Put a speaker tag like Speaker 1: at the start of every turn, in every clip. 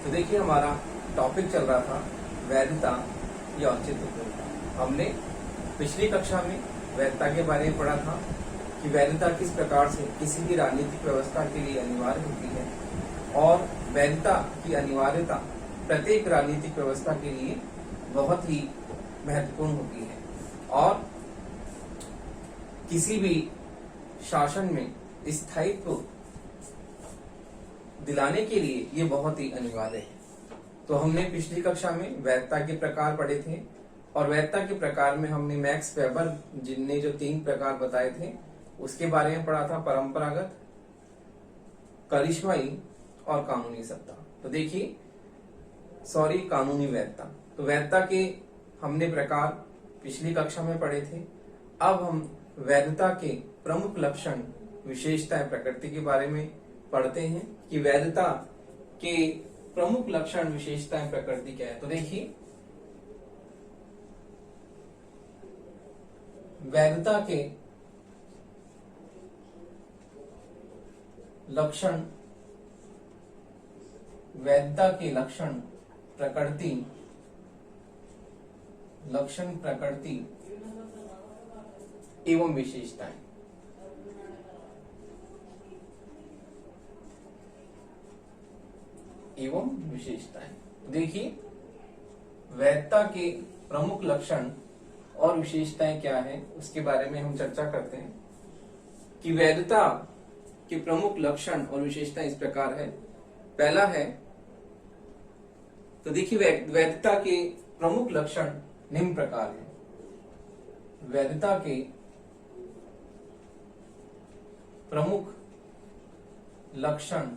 Speaker 1: तो देखिए हमारा टॉपिक चल रहा था वैधता या औचित्यपूर्णता। हमने पिछली कक्षा में वैधता के बारे में पढ़ा था कि वैधता किस प्रकार से किसी भी राजनीतिक व्यवस्था के लिए अनिवार्य होती है और वैधता की अनिवार्यता प्रत्येक राजनीतिक व्यवस्था के लिए बहुत ही महत्वपूर्ण होती है और किसी भी शासन में स्थायित्व दिलाने के लिए ये बहुत ही अनिवार्य है। तो हमने पिछली कक्षा में वैधता के प्रकार पढ़े थे और वैधता के प्रकार में हमने मैक्स वेबर जिनने जो 3 प्रकार बताए थे उसके बारे में पढ़ा था, परंपरागत, करिश्माई और कानूनी सत्ता। तो देखिए कानूनी वैधता। तो वैधता के हमने प्रकार पिछली कक्षा में पढ़े थे। अब हम वैधता के प्रमुख लक्षण, विशेषताएं, प्रकृति के बारे में पढ़ते हैं कि वैधता के प्रमुख लक्षण, विशेषताएं, प्रकृति क्या है। तो देखिए वैधता के लक्षण, प्रकृति एवं विशेषताएं। देखिए वैधता के प्रमुख लक्षण और विशेषताएं क्या है उसके बारे में हम चर्चा करते हैं कि वैधता के प्रमुख लक्षण और विशेषताएं इस प्रकार है। पहला है, तो देखिए वैधता के प्रमुख लक्षण निम्न प्रकार है। वैधता के प्रमुख लक्षण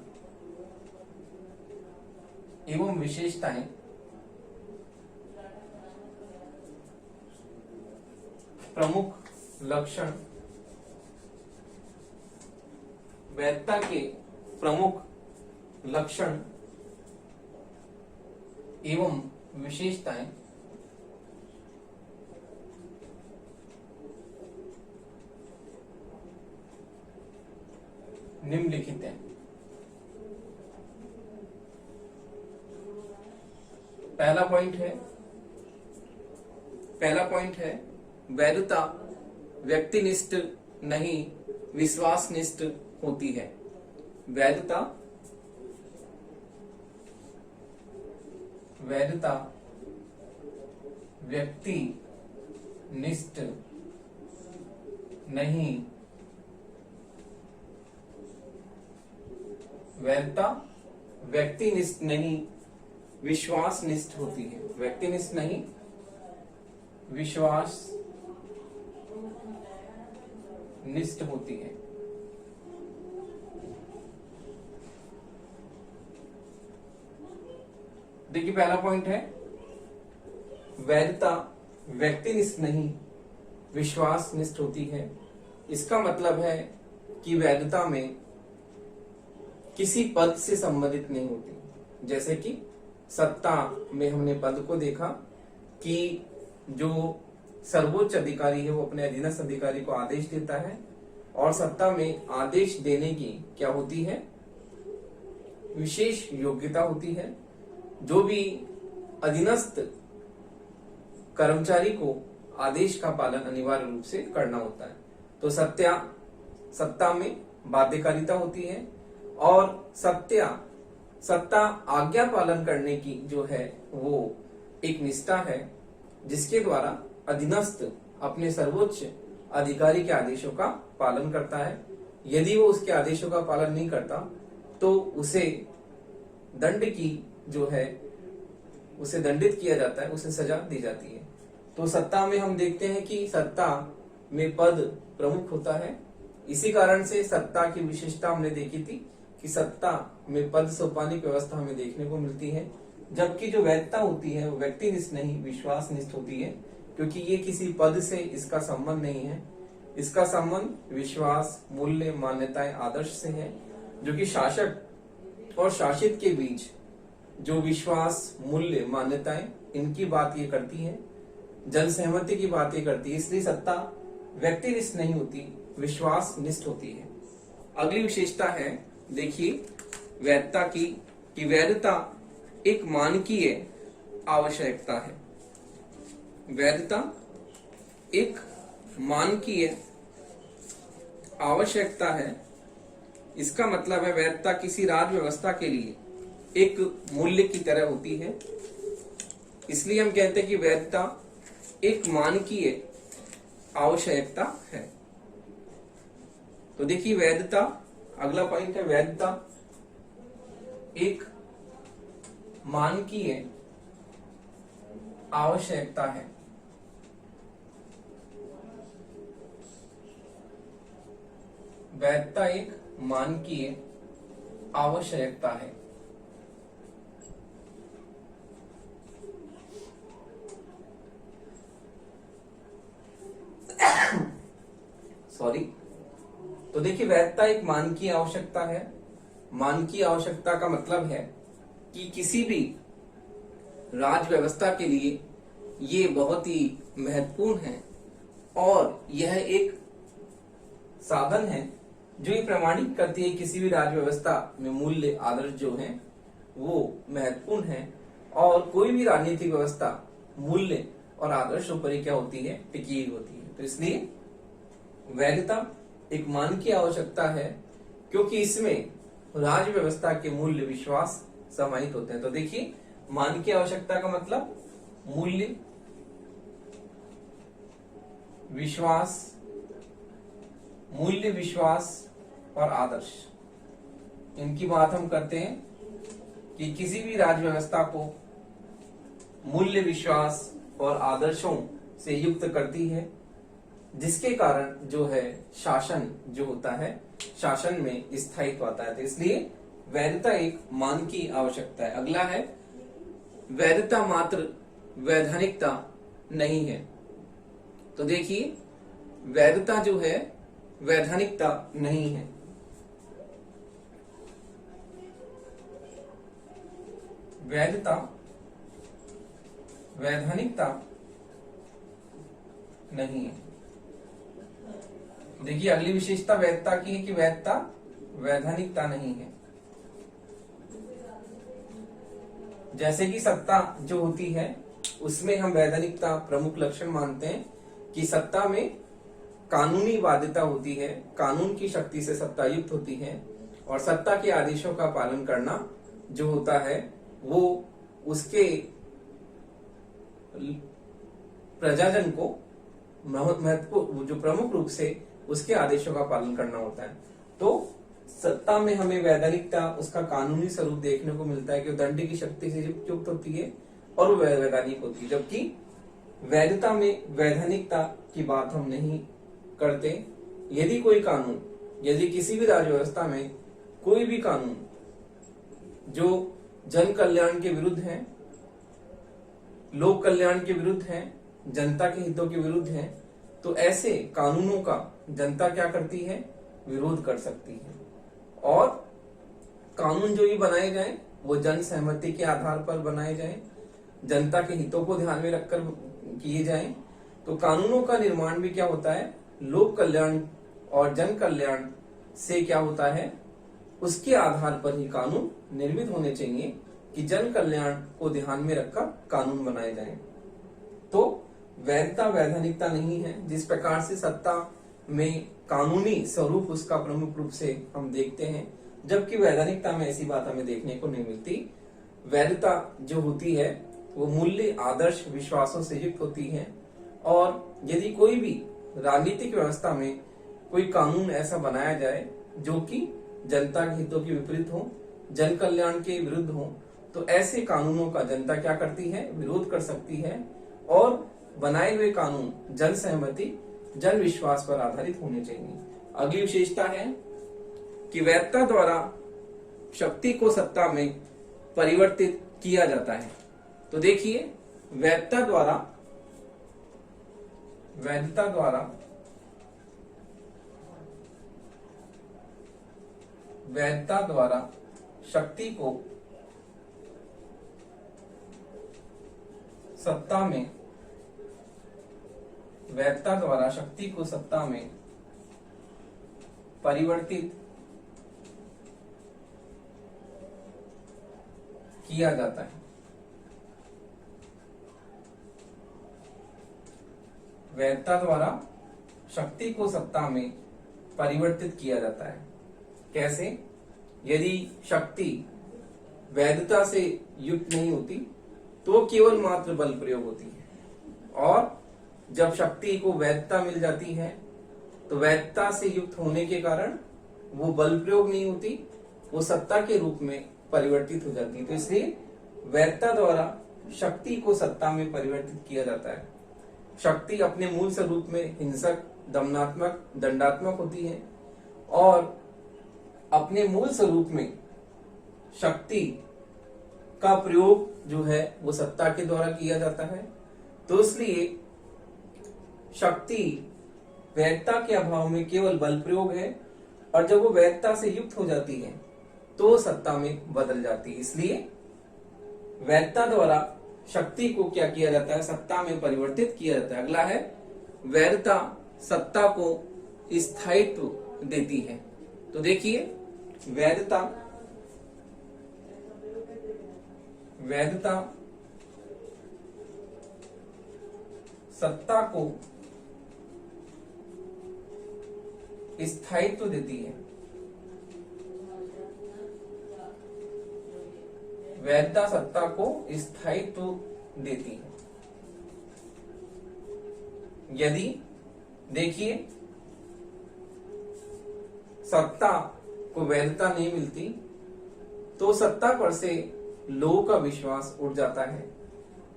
Speaker 1: एवं विशेषताएं वैधता के प्रमुख लक्षण एवं विशेषताएं निम्नलिखित हैं। पहला पॉइंट है वैधता व्यक्तिनिष्ठ नहीं विश्वासनिष्ठ होती है। वैधता व्यक्तिनिष्ठ नहीं विश्वासनिष्ठ होती है। व्यक्तिनिष्ठ नहीं विश्वासनिष्ठ होती है। देखिए पहला पॉइंट है वैधता व्यक्तिनिष्ठ नहीं विश्वासनिष्ठ होती है। इसका मतलब है कि वैधता में किसी पद से संबंधित नहीं होती। जैसे कि सत्ता में हमने पद को देखा कि जो सर्वोच्च अधिकारी है वो अपने अधीनस्थ अधिकारी को आदेश देता है और सत्ता में आदेश देने की क्या होती है, विशेष योग्यता होती है। जो भी अधीनस्थ कर्मचारी को आदेश का पालन अनिवार्य रूप से करना होता है। तो सत्ता में बाध्यकारिता होती है और सत्ता आज्ञा पालन करने की जो है वो एक निष्ठा है जिसके द्वारा अधीनस्थ अपने सर्वोच्च अधिकारी के आदेशों का पालन करता है। यदि वो उसके आदेशों का पालन नहीं करता तो उसे दंडित किया जाता है, उसे सजा दी जाती है। तो सत्ता में हम देखते हैं कि सत्ता में पद प्रमुख होता है। इसी कारण से सत्ता की विशेषता हमने देखी थी कि सत्ता में पद सोपानिक व्यवस्था हमें देखने को मिलती है, जबकि जो वैधता होती है वो व्यक्तिनिष्ठ नहीं विश्वासनिष्ठ होती है, क्योंकि ये किसी पद से इसका संबंध नहीं है। इसका संबंध विश्वास, मूल्य, मान्यताएं, आदर्श से है, जो कि शासक और शासित के बीच जो विश्वास, मूल्य, मान्यताएं, इनकी बात ये करती है, जन सहमति की बात ये करती है। इसलिए सत्ता व्यक्तिनिष्ठ नहीं होती, विश्वासनिष्ठ होती है। अगली विशेषता है, देखिए वैधता की, कि वैधता एक मानकीय आवश्यकता है। वैधता एक मानकीय आवश्यकता है। इसका मतलब है वैधता किसी राज्य व्यवस्था के लिए एक मूल्य की तरह होती है। इसलिए हम कहते हैं कि वैधता एक मानकीय आवश्यकता है। तो देखिए वैधता, अगला पॉइंट है वैधता एक मानकीय आवश्यकता है। वैधता एक मानकीय आवश्यकता है। सॉरी। तो देखिए वैधता एक मानकीय आवश्यकता है। मानकीय आवश्यकता का मतलब है कि किसी भी राज्य व्यवस्था के लिए ये बहुत ही महत्वपूर्ण है और यह एक साधन है जो ये प्रमाणित करती है किसी भी राज्य व्यवस्था में मूल्य आदर्श जो है वो महत्वपूर्ण है और कोई भी राजनीतिक व्यवस्था मूल्य और आदर्शों पर ही क्या होती है, टिकी होती है। तो इसलिए वैधता एक मानकीय आवश्यकता है क्योंकि इसमें राज्य व्यवस्था के मूल्य विश्वास समाहित होते हैं। तो देखिए मानकीय आवश्यकता का मतलब मूल्य, विश्वास, मूल्य, विश्वास और आदर्श, इनकी बात हम करते हैं कि किसी भी राज्य व्यवस्था को मूल्य, विश्वास और आदर्शों से युक्त करती है जिसके कारण जो है शासन जो होता है, शासन में स्थायित्व आता है। तो इसलिए वैधता एक मानकीय आवश्यकता है। अगला है वैधता मात्र वैधानिकता नहीं है। तो देखिए वैधता जो है वैधानिकता नहीं है। वैधता वैधानिकता नहीं है। देखिए अगली विशेषता वैधता की है कि वैधता वैधानिकता नहीं है। जैसे कि सत्ता जो होती है उसमें हम वैधानिकता प्रमुख लक्षण मानते हैं कि सत्ता में कानूनी बाध्यता होती है, कानून की शक्ति से सत्ता युक्त होती है और सत्ता के आदेशों का पालन करना जो होता है वो उसके प्रजाजन को महत्वपूर्ण जो प्रमुख रूप से उसके आदेशों का पालन करना होता है। तो सत्ता में हमें वैधानिकता उसका कानूनी स्वरूप देखने को मिलता है कि दंड की शक्ति से युक्त होती है और वो वैधानिक होती है, जबकि वैधता में वैधानिकता की बात हम नहीं करते। यदि कोई कानून, यदि किसी भी राज्य व्यवस्था में कोई भी कानून जो जन कल्याण के विरुद्ध है, लोक कल्याण के विरुद्ध है, जनता के हितों के विरुद्ध है, तो ऐसे कानूनों का जनता क्या करती है, विरोध कर सकती है। और कानून जो भी बनाए जाए वो जन सहमति के आधार पर बनाए जाए, जनता के हितों को ध्यान में रखकर किए जाएं। तो कानूनों का निर्माण भी क्या होता है, लोक कल्याण और जन कल्याण से क्या होता है, उसके आधार पर ही कानून निर्मित होने चाहिए कि जन कल्याण को ध्यान में रखकर कानून बनाए जाएं। तो वैधता वैधानिकता नहीं है। जिस प्रकार से सत्ता में कानूनी स्वरूप उसका प्रमुख रूप से हम देखते हैं, जबकि वैधानिकता में ऐसी बात हमें देखने को नहीं मिलती। वैधता जो होती है वो मूल्य, आदर्श, विश्वासों से युक्त होती है और यदि कोई भी राजनीतिक व्यवस्था में कोई कानून ऐसा बनाया जाए जो कि जनता के हितों के विपरीत हो, जन कल्याण के विरुद्ध हो, तो ऐसे कानूनों का जनता क्या करती है, विरोध कर सकती है और बनाए हुए कानून जन सहमति, जन विश्वास पर आधारित होने चाहिए। अगली विशेषता है कि वैधता द्वारा शक्ति को सत्ता में परिवर्तित किया जाता है। तो देखिए वैधता द्वारा शक्ति को सत्ता में, वैधता द्वारा शक्ति को सत्ता में परिवर्तित किया जाता है। वैधता द्वारा शक्ति को सत्ता में परिवर्तित किया जाता है। कैसे? यदि शक्ति वैधता से युक्त नहीं होती तो केवल मात्र बल प्रयोग होती है, और जब शक्ति को वैधता मिल जाती है तो वैधता से युक्त होने के कारण वो बल प्रयोग नहीं होती, वो सत्ता के रूप में परिवर्तित हो जाती है। तो इसलिए वैधता द्वारा शक्ति को सत्ता में परिवर्तित किया जाता है। शक्ति अपने मूल स्वरूप में हिंसक, दमनात्मक, दंडात्मक होती है, और अपने मूल स्वरूप में शक्ति का प्रयोग जो है वो सत्ता के द्वारा किया जाता है। तो इसलिए शक्ति वैधता के अभाव में केवल बल प्रयोग है, और जब वो वैधता से युक्त हो जाती है तो सत्ता में बदल जाती है। इसलिए वैधता द्वारा शक्ति को क्या किया जाता है? सत्ता में परिवर्तित किया जाता है। अगला है वैधता सत्ता को स्थायित्व देती है। तो देखिए, वैधता सत्ता को स्थायित्व देती है। वैधता सत्ता को स्थायित्व देती है। यदि देखिए सत्ता को वैधता नहीं मिलती तो सत्ता पर से लोगों का विश्वास उठ जाता है,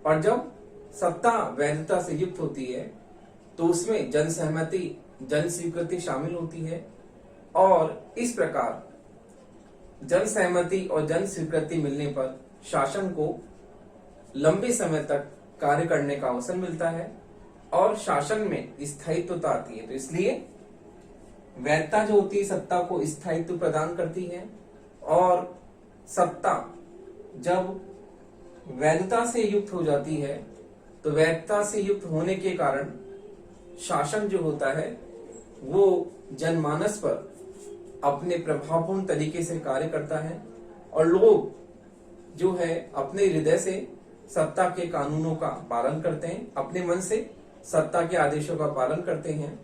Speaker 1: और जब सत्ता वैधता से युक्त होती है तो उसमें जन सहमति, जन स्वीकृति शामिल होती है, और इस प्रकार जन सहमति और जन स्वीकृति मिलने पर शासन को लंबे समय तक कार्य करने का अवसर मिलता है और शासन में स्थायित्वता आती है। तो इसलिए वैधता जो होती है सत्ता को स्थायित्व प्रदान करती है, और सत्ता जब वैधता से युक्त हो जाती है तो वैधता से युक्त होने के कारण शासन जो होता है वो जनमानस पर अपने प्रभावपूर्ण तरीके से कार्य करता है, और लोग जो है अपने हृदय से सत्ता के कानूनों का पालन करते हैं, अपने मन से सत्ता के आदेशों का पालन करते हैं,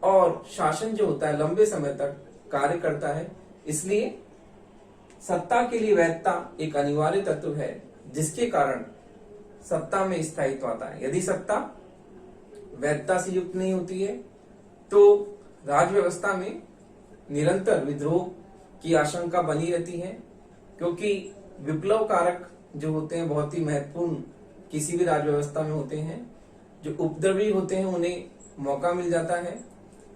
Speaker 1: और शासन जो होता है लंबे समय तक कार्य करता है। इसलिए सत्ता के लिए वैधता एक अनिवार्य तत्व है, जिसके कारण सत्ता में स्थायित्व आता है। यदि सत्ता वैधता से युक्त नहीं होती है तो राज व्यवस्था में निरंतर विद्रोह की आशंका बनी रहती है, क्योंकि विप्लव कारक जो होते हैं बहुत ही महत्वपूर्ण किसी भी राज व्यवस्था में होते हैं। जो उपद्रवी होते हैं उन्हें मौका मिल जाता है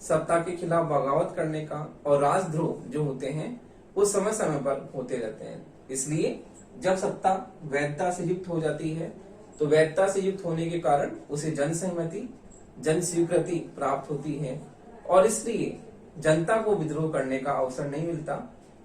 Speaker 1: सत्ता के खिलाफ बगावत करने का, और राजद्रोह जो होते हैं वो समय समय पर होते रहते हैं। इसलिए जब सत्ता वैधता से युक्त हो जाती है तो वैधता से युक्त होने के कारण उसे जन सहमति, जन स्वीकृति प्राप्त होती है, और इसलिए जनता को विद्रोह करने का अवसर नहीं मिलता,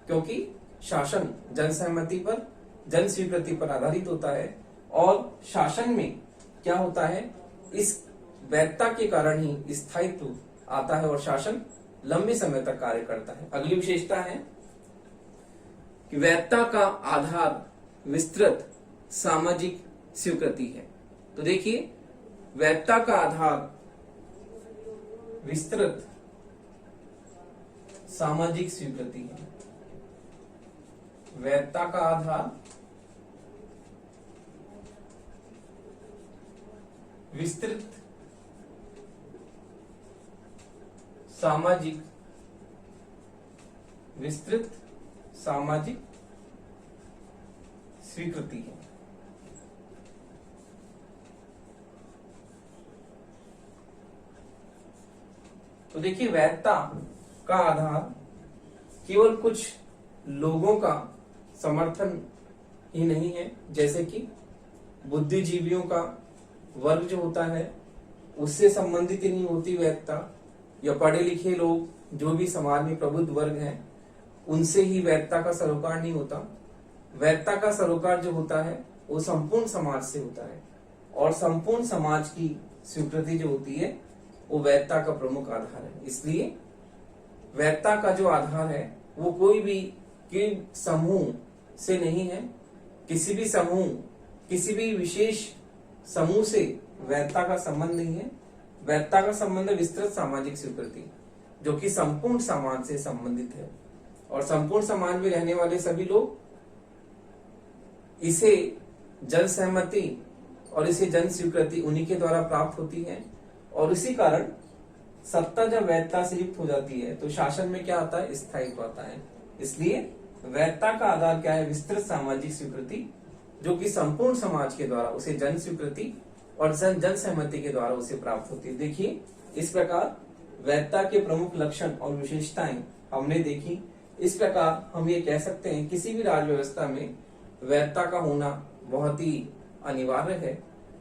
Speaker 1: क्योंकि शासन जन सहमति पर, जन स्वीकृति पर आधारित होता है, और शासन में क्या होता है, इस वैधता के कारण ही स्थायित्व आता है और शासन लंबे समय तक कार्य करता है। अगली विशेषता है कि वैधता का आधार विस्तृत सामाजिक स्वीकृति है। तो देखिए, वैधता का आधार विस्तृत सामाजिक स्वीकृति है। वैधता का आधार विस्तृत सामाजिक स्वीकृति है। तो देखिए, वैधता का आधार केवल कुछ लोगों का समर्थन ही नहीं है, जैसे कि बुद्धिजीवियों का वर्ग जो होता है उससे संबंधित ही नहीं होती वैधता, या पढ़े लिखे लोग जो भी समाज में प्रबुद्ध वर्ग हैं उनसे ही वैधता का सरोकार नहीं होता। वैधता का सरोकार जो होता है वो संपूर्ण समाज से होता है, और संपूर्ण समाज की स्वीकृति जो होती है वो वैधता का प्रमुख आधार है। इसलिए वैधता का जो आधार है वो कोई भी समूह से नहीं है, किसी भी समूह, किसी भी विशेष समूह से वैधता का संबंध नहीं है। वैधता का संबंध है विस्तृत सामाजिक स्वीकृति, जो कि संपूर्ण समाज से संबंधित है, और संपूर्ण समाज में रहने वाले सभी लोग इसे जन सहमति और इसे जन स्वीकृति उन्हीं के द्वारा प्राप्त होती है। और इसी कारण सत्ता जब वैधता से युक्त हो जाती है तो शासन में क्या आता है, स्थायित्व आता है। इसलिए वैधता का आधार क्या है, विस्तृत सामाजिक स्वीकृति, जो कि संपूर्ण समाज के द्वारा उसे जन स्वीकृति और जन सहमति के द्वारा उसे प्राप्त होती है। देखिए, इस प्रकार वैधता के प्रमुख लक्षण और विशेषताएं हमने देखी। इस प्रकार हम ये कह सकते हैं किसी भी राज्य व्यवस्था में वैधता का होना बहुत ही अनिवार्य है,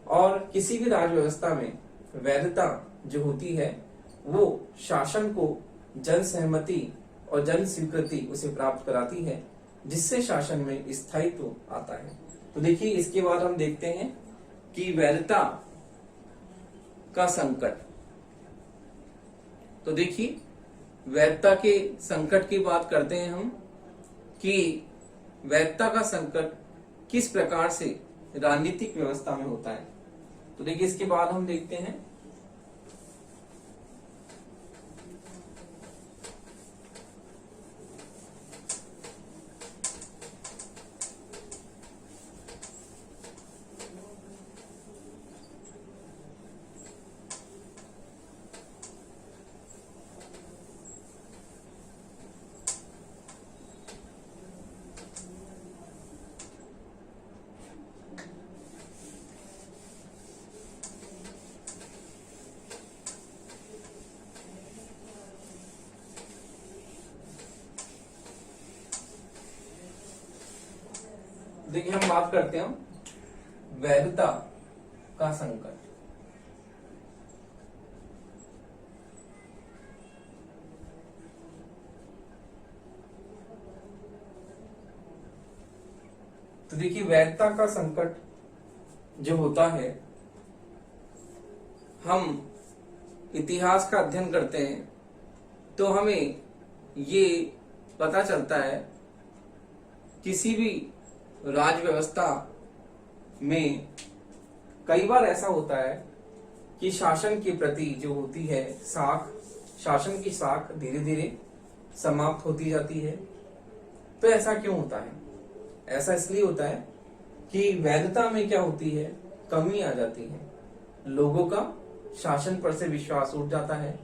Speaker 1: और किसी भी राज्य व्यवस्था में वैधता जो होती है वो शासन को जन सहमति और जन स्वीकृति उसे प्राप्त कराती है, जिससे शासन में स्थायित्व आता है। तो देखिए, इसके बाद हम देखते हैं कि वैधता का संकट। तो देखिए, वैधता के संकट की बात करते हैं हम कि वैधता का संकट किस प्रकार से राजनीतिक व्यवस्था में होता है। तो देखिए, इसके बाद हम देखते हैं देखिए, हम बात करते हैं वैधता का संकट। तो देखिए, वैधता का संकट जो होता है, हम इतिहास का अध्ययन करते हैं तो हमें ये पता चलता है किसी भी राज्य व्यवस्था में कई बार ऐसा होता है कि शासन के प्रति जो होती है साख, शासन की साख धीरे धीरे समाप्त होती जाती है। तो ऐसा क्यों होता है? ऐसा इसलिए होता है कि वैधता में क्या होती है, कमी आ जाती है। लोगों का शासन पर से विश्वास उठ जाता है,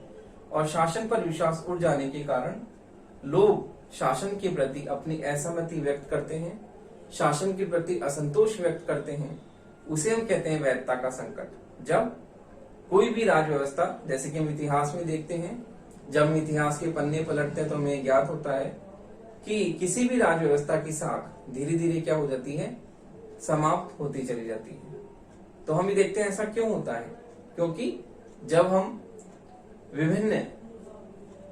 Speaker 1: और शासन पर विश्वास उठ जाने के कारण लोग शासन के प्रति अपनी असहमति व्यक्त करते हैं, शासन के प्रति असंतोष व्यक्त करते हैं। उसे हम कहते हैं वैधता का संकट। जब कोई भी राज्य व्यवस्था, जैसे कि हम इतिहास में देखते हैं, जब हम इतिहास के पन्ने पलटते हैं तो हमें ज्ञात होता है कि किसी भी राज्य व्यवस्था की साख धीरे धीरे क्या हो जाती है, समाप्त होती चली जाती है। तो हम ये देखते हैं ऐसा क्यों होता है, क्योंकि जब हम विभिन्न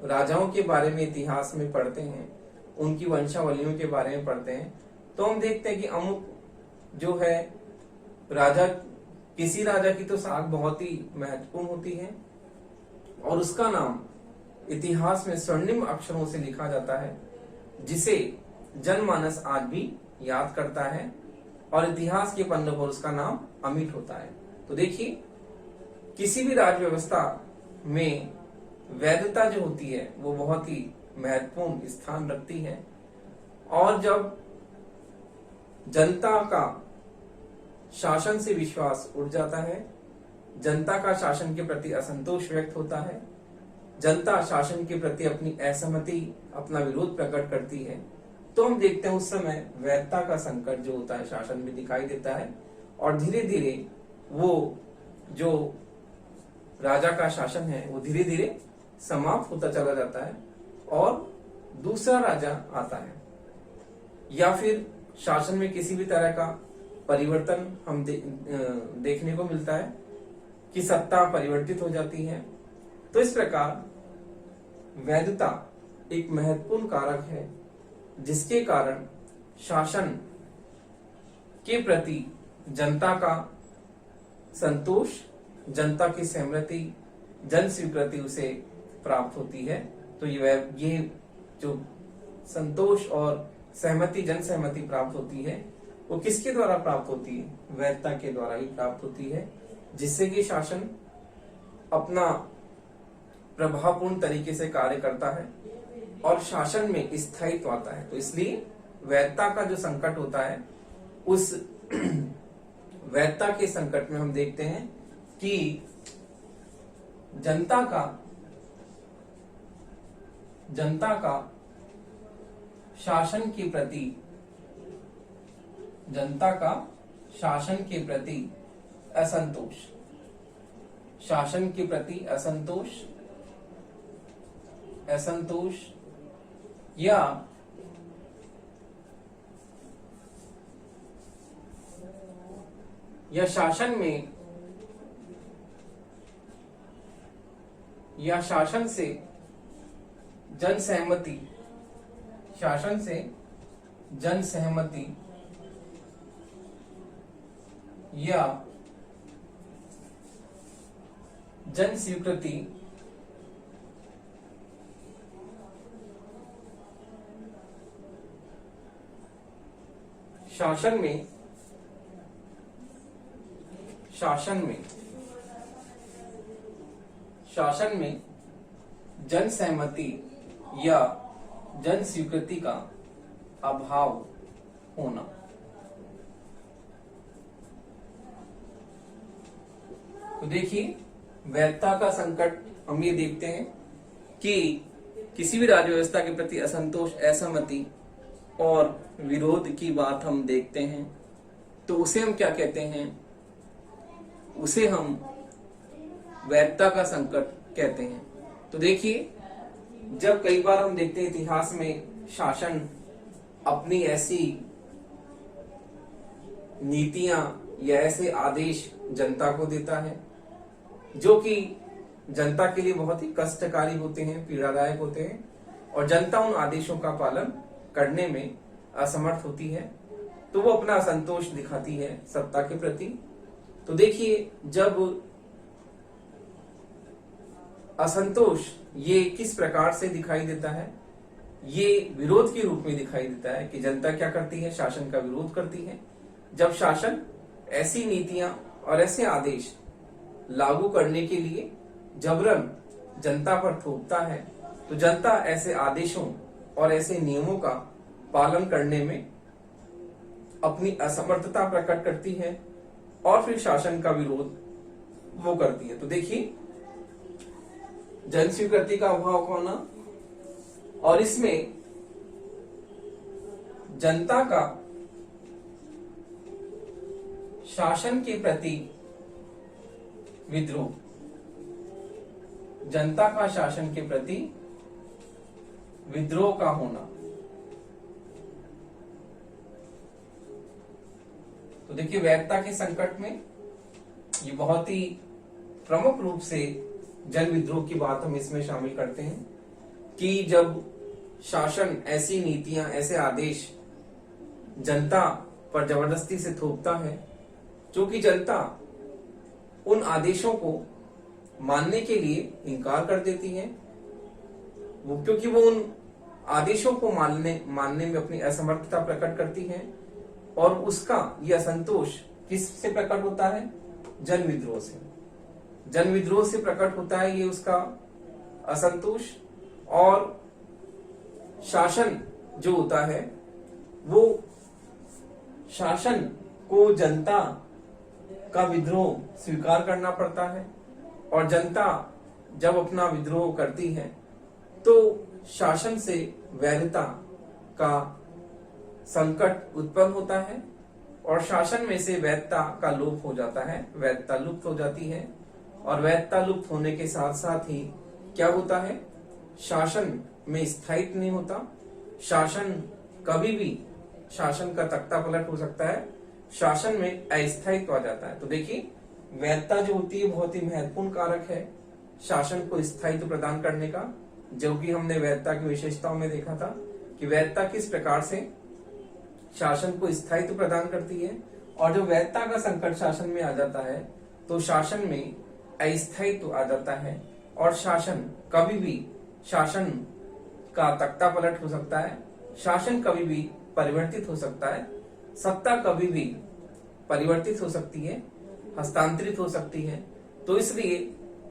Speaker 1: राजाओं के बारे में इतिहास में पढ़ते हैं, उनकी वंशावलियों के बारे में पढ़ते हैं, तो हम देखते हैं कि अमुक जो है राजा, किसी राजा की तो साख बहुत ही महत्वपूर्ण होती है और उसका नाम इतिहास में स्वर्णिम अक्षरों से लिखा जाता है, जिसे जनमानस आज भी याद करता है, और इतिहास के पन्नों पर उसका नाम अमिट होता है। तो देखिए, किसी भी राज्य व्यवस्था में वैधता जो होती है वो बहुत ही महत्वपूर्ण स्थान रखती है, और जब जनता का शासन से विश्वास उठ जाता है, जनता का शासन के प्रति असंतोष व्यक्त होता है, जनता शासन के प्रति अपनी असहमति, अपना विरोध प्रकट करती है, तो हम देखते हैं उस समय वैधता का संकट जो होता है शासन में दिखाई देता है, और धीरे धीरे वो जो राजा का शासन है वो धीरे धीरे समाप्त होता चला जाता है और दूसरा राजा आता है, या फिर शासन में किसी भी तरह का परिवर्तन हम देखने को मिलता है कि सत्ता परिवर्तित हो जाती है। तो इस प्रकार वैधता एक महत्वपूर्ण कारक है, जिसके कारण शासन के प्रति जनता का संतोष, जनता की सहमति, जन स्वीकृति उसे प्राप्त होती है। तो ये जो संतोष और सहमति, जन सहमति प्राप्त होती है, वो किसके द्वारा प्राप्त होती है? वैधता के द्वारा ही प्राप्त होती है, जिससे कि शासन अपना प्रभावपूर्ण तरीके से कार्य करता है और शासन में स्थायित्व आता है। तो इसलिए वैधता का जो संकट होता है, उस वैधता के संकट में हम देखते हैं कि जनता का शासन के प्रति असंतोष, शासन के प्रति असंतोष या शासन से जन सहमति या जन स्वीकृति शासन में जन सहमति या जन स्वीकृति का अभाव होना। तो देखिए, वैधता का संकट हम ये देखते हैं कि किसी भी राज्य व्यवस्था के प्रति असंतोष, असहमति और विरोध की बात हम देखते हैं, तो उसे हम क्या कहते हैं? उसे हम वैधता का संकट कहते हैं। तो देखिए, जब कई बार हम देखते हैं इतिहास में शासन अपनी ऐसी नीतियां या ऐसे आदेश जनता को देता है जो कि जनता के लिए बहुत ही कष्टकारी होते हैं, पीड़ादायक होते हैं, और जनता उन आदेशों का पालन करने में असमर्थ होती है, तो वो अपना असंतोष दिखाती है सत्ता के प्रति। तो देखिए, जब असंतोष ये किस प्रकार से दिखाई देता है? ये विरोध के रूप में दिखाई देता है कि जनता क्या करती है? शासन का विरोध करती है। जब शासन ऐसी नीतियां और ऐसे आदेश लागू करने के लिए जबरन जनता पर थोपता है, तो जनता ऐसे आदेशों और ऐसे नियमों का पालन करने में अपनी असमर्थता प्रकट करती है और फिर शासन का विरोध वो करती है। तो देखिए, जन स्वीकृति का अभाव होना और इसमें जनता का शासन के प्रति विद्रोह, जनता का शासन के प्रति विद्रोह का होना। तो देखिए, वैधता के संकट में ये बहुत ही प्रमुख रूप से जन विद्रोह की बात हम इसमें शामिल करते हैं कि जब शासन ऐसी नीतियां, ऐसे आदेश जनता पर जबरदस्ती से थोपता है, जो कि जनता उन आदेशों को मानने के लिए इनकार कर देती है, वो क्योंकि वो उन आदेशों को मानने में अपनी असमर्थता प्रकट करती है, और उसका यह असंतोष किससे प्रकट होता है? जन विद्रोह से। जन विद्रोह से प्रकट होता है ये उसका असंतोष, और शासन जो होता है वो शासन को जनता का विद्रोह स्वीकार करना पड़ता है, और जनता जब अपना विद्रोह करती है तो शासन से वैधता का संकट उत्पन्न होता है और शासन में से वैधता का लोप हो जाता है, वैधता लुप्त हो जाती है। और वैधता लुप्त होने के साथ साथ ही क्या होता है? शासन में स्थायित्व नहीं होता, शासन कभी भी शासन का तख्ता पलट हो सकता है, शासन में अस्थायित्व आ जाता है। तो देखिए, वैधता जो होती है बहुत ही महत्वपूर्ण कारक है शासन को स्थायित्व प्रदान करने का, जो कि हमने वैधता की विशेषताओं में देखा था कि वैधता किस प्रकार से शासन को स्थायित्व प्रदान करती है। और जो वैधता का संकट शासन में आ जाता है तो शासन में अस्थायित्व आ जाता है और शासन कभी भी, शासन का तख्ता पलट हो सकता है, शासन कभी भी परिवर्तित हो सकता है। सत्ता कभी भी परिवर्तित हो सकती है, हस्तांतरित हो सकती है। तो इसलिए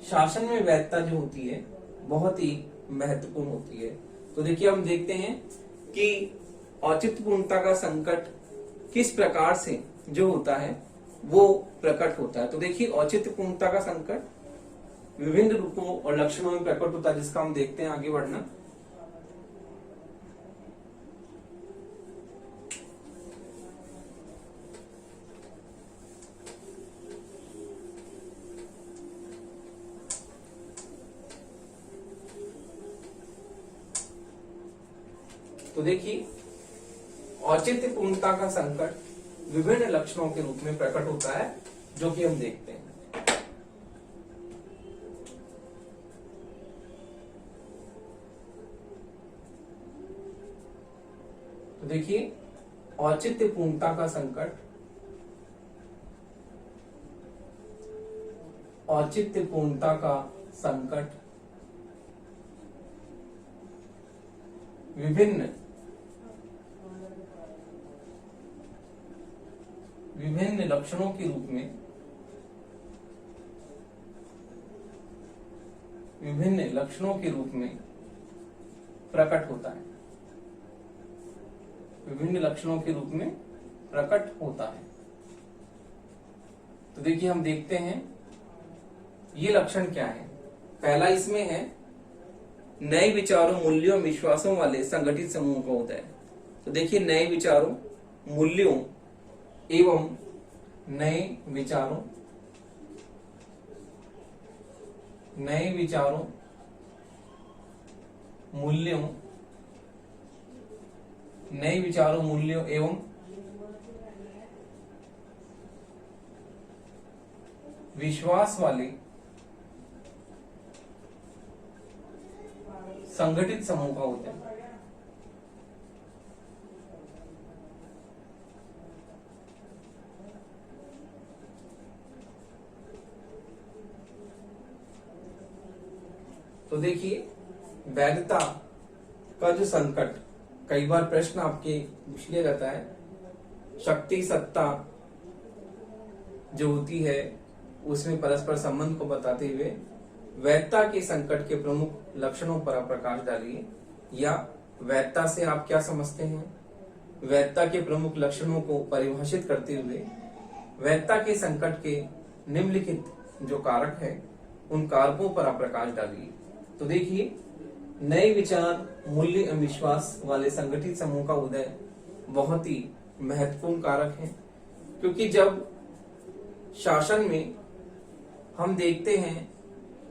Speaker 1: शासन में वैधता जो होती है बहुत ही महत्वपूर्ण होती है। तो देखिए हम देखते हैं कि औचित्यपूर्णता का संकट किस प्रकार से जो होता है वो प्रकट होता है। तो देखिए औचित्यपूर्णता का संकट विभिन्न रूपों और लक्षणों में प्रकट होता है, जिसका हम देखते हैं आगे बढ़ना। तो देखिए औचित्यपूर्णता का संकट विभिन्न लक्षणों के रूप में प्रकट होता है, जो कि हम देखते हैं। तो देखिए औचित्यपूर्णता का संकट, औचित्यपूर्णता का संकट विभिन्न लक्षणों के रूप में, विभिन्न लक्षणों के रूप में प्रकट होता है, विभिन्न लक्षणों के रूप में प्रकट होता है। तो देखिए हम देखते हैं ये लक्षण क्या है। पहला इसमें है नए विचारों, मूल्यों, विश्वासों वाले संगठित समूह का होता है। तो देखिए नए विचारों, मूल्यों एवं नए विचारों, नए विचारों, मूल्यों, नए विचारों, मूल्यों एवं विश्वास वाले संगठित समूह का होता है। तो देखिए वैधता का जो संकट, कई बार प्रश्न आपके पूछ लिया जाता है। शक्ति सत्ता जो होती है उसमें परस्पर संबंध को बताते हुए वैधता के संकट के प्रमुख लक्षणों पर आप प्रकाश डालिए, या वैधता से आप क्या समझते हैं। वैधता के प्रमुख लक्षणों को परिभाषित करते हुए वैधता के संकट के निम्नलिखित जो कारक है उन कारकों पर आप प्रकाश डालिए। तो देखिए नए विचार, मूल्य एवं विश्वास वाले संगठित समूह का उदय बहुत ही महत्वपूर्ण कारक है, क्योंकि जब शासन में हम देखते हैं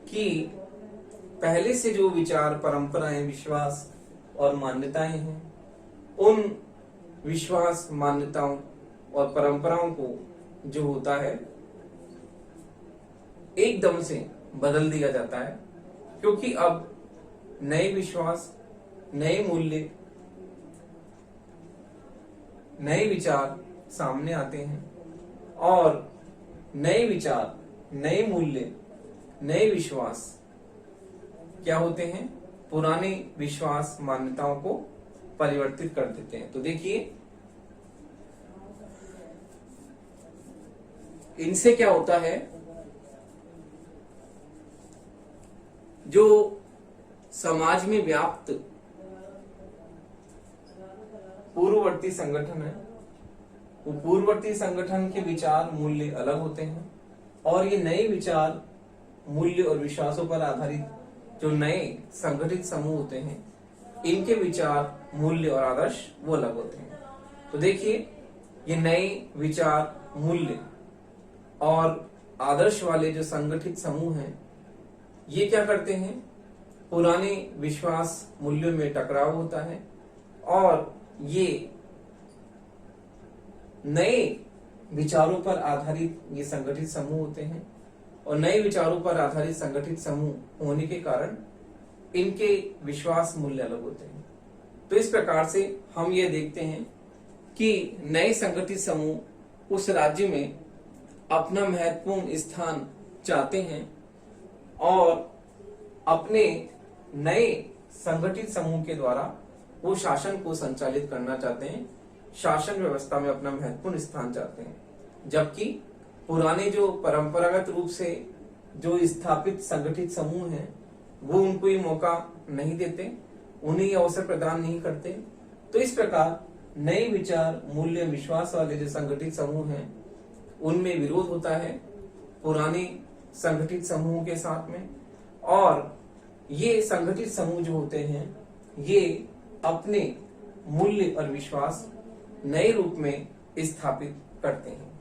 Speaker 1: कि पहले से जो विचार, परंपराएं, विश्वास और मान्यताएं हैं, उन विश्वास, मान्यताओं और परंपराओं को जो होता है एकदम से बदल दिया जाता है, क्योंकि अब नए विश्वास, नए मूल्य, नए विचार सामने आते हैं और नए विचार, नए मूल्य, नए विश्वास क्या होते हैं, पुराने विश्वास, मान्यताओं को परिवर्तित कर देते हैं। तो देखिए इनसे क्या होता है, जो समाज में व्याप्त पूर्ववर्ती संगठन है, वो पूर्ववर्ती संगठन के विचार, मूल्य अलग होते हैं, और ये नए विचार, मूल्य और विश्वासों पर आधारित जो नए संगठित समूह होते हैं, इनके विचार, मूल्य और आदर्श वो अलग होते हैं। तो देखिए ये नए विचार, मूल्य और आदर्श वाले जो संगठित समूह हैं, ये क्या करते हैं, पुराने विश्वास, मूल्यों में टकराव होता है और ये नए विचारों पर आधारित ये संगठित समूह होते हैं, और नए विचारों पर आधारित संगठित समूह होने के कारण इनके विश्वास, मूल्य अलग होते हैं। तो इस प्रकार से हम ये देखते हैं कि नए संगठित समूह उस राज्य में अपना महत्वपूर्ण स्थान चाहते हैं और अपने नए संगठित समूह के द्वारा वो शासन को संचालित करना चाहते हैं, शासन व्यवस्था में अपना महत्वपूर्ण स्थान चाहते हैं, जबकि पुराने जो परंपरागत रूप से जो स्थापित संगठित समूह हैं वो उनको ये मौका नहीं देते, उन्हें ये अवसर प्रदान नहीं करते। तो इस प्रकार नए विचार, मूल्य, विश्वास वाले जो संगठित समूह हैं उनमें विरोध होता है पुराने संगठित समूहों के साथ में, और ये संगठित समूह जो होते हैं ये अपने मूल्य और विश्वास नए रूप में स्थापित करते हैं।